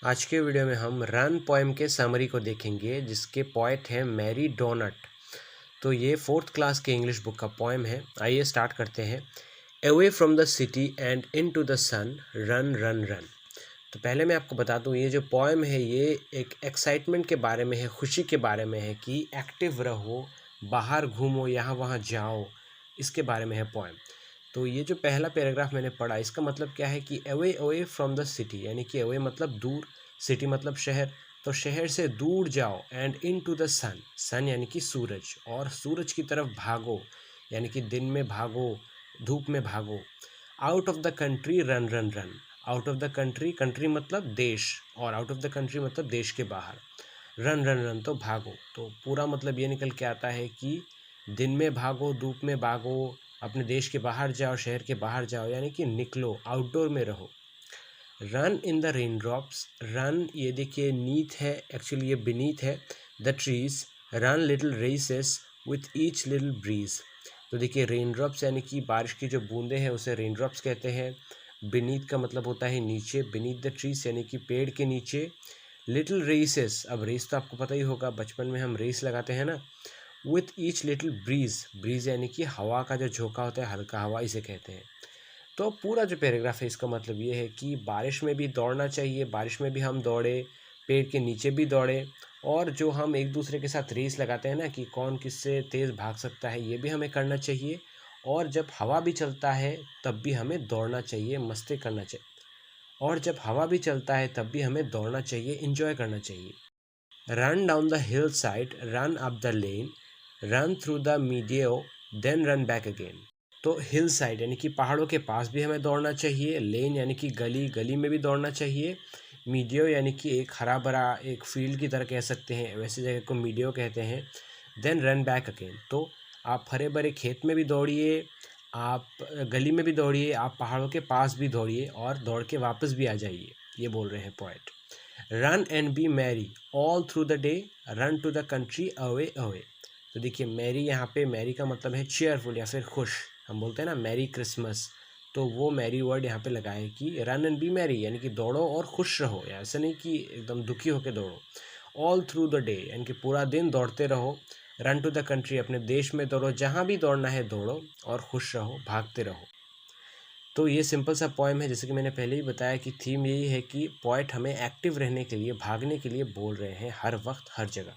आज के वीडियो में हम रन पोएम के समरी को देखेंगे जिसके पोएट है मैरी डोनट। तो ये 4th क्लास के इंग्लिश बुक का पोएम है। आइए स्टार्ट करते हैं। Away from the city and into the sun, run run run. तो पहले मैं आपको बता दूं, ये जो पोएम है ये एक एक्साइटमेंट के बारे में है, खुशी के बारे में है कि एक्टिव रहो, बाहर घूमो, यहाँ वहाँ जाओ, इसके बारे में है पोएम। तो ये जो पहला पैराग्राफ मैंने पढ़ा, इसका मतलब क्या है कि away away from the city, यानी कि अवे मतलब दूर, सिटी मतलब शहर। तो शहर से दूर जाओ एंड इन टू द सन, सन यानी कि सूरज, और सूरज की तरफ भागो, यानी कि दिन में भागो, धूप में भागो। Out of the country run run run, out of the country, country मतलब देश, और आउट ऑफ द कंट्री मतलब देश के बाहर। रन रन रन तो भागो। तो पूरा मतलब ये निकल के आता है कि दिन में भागो, धूप में भागो, अपने देश के बाहर जाओ, शहर के बाहर जाओ, यानी कि निकलो, आउटडोर में रहो। Run in the rain drops, run ये देखिए नीथ है, एक्चुअली ये बीनीथ है। The trees run little races with each little breeze. तो देखिए रेन ड्रॉप्स यानी कि बारिश की जो बूंदे हैं उसे रेन ड्रॉप्स कहते हैं। बीनीथ का मतलब होता है नीचे, बीनीथ द ट्रीज यानी कि पेड़ के नीचे। लिटिल रेसेस, अब रेस तो आपको पता ही होगा, बचपन में हम रेस लगाते हैं ना। With each little breeze, breeze यानी कि हवा का जो झोंका होता है, हल्का हवा, इसे कहते हैं। तो पूरा जो पैराग्राफ है इसका मतलब ये है कि बारिश में भी दौड़ना चाहिए, बारिश में भी हम दौड़े, पेड़ के नीचे भी दौड़े, और जो हम एक दूसरे के साथ रेस लगाते हैं ना कि कौन किससे तेज़ भाग सकता है, ये भी हमें करना चाहिए। और जब हवा भी चलता है तब भी हमें दौड़ना चाहिए, मस्ती करना चाहिए। और जब हवा भी चलता है तब भी हमें दौड़ना चाहिए, इंजॉय करना चाहिए। Run down the hill side, run up the lane, run through the meadow, then run back again. तो हिल साइड यानी कि पहाड़ों के पास भी हमें दौड़ना चाहिए, लेन यानी कि गली, गली में भी दौड़ना चाहिए, मीडियो यानी कि एक हरा भरा एक फील्ड की तरह कह सकते हैं, वैसी जगह को मीडियो कहते हैं। देन रन बैक अगेन, तो आप हरे भरे खेत में भी दौड़िए, आप गली में भी दौड़िए, आप पहाड़ों के पास भी दौड़िए, और दौड़ के वापस भी आ जाइए, ये बोल रहे हैं poet. Run and be merry all through the day, run to the country away away. तो देखिए मैरी, यहाँ पे मैरी का मतलब है चेयरफुल या फिर खुश। हम बोलते हैं ना मैरी क्रिसमस, तो वो मैरी वर्ड यहाँ पे लगाए कि रन एंड बी मैरी, यानी कि दौड़ो और खुश रहो, या ऐसा नहीं कि एकदम दुखी होकर दौड़ो। ऑल थ्रू द डे यानी कि पूरा दिन दौड़ते रहो। रन टू द कंट्री, अपने देश में दौड़ो, जहाँ भी दौड़ना है दौड़ो, और खुश रहो, भागते रहो। तो ये सिंपल सा पोएम है, जैसे कि मैंने पहले ही बताया कि थीम यही है कि पोएट हमें एक्टिव रहने के लिए, भागने के लिए बोल रहे हैं हर वक्त, हर जगह।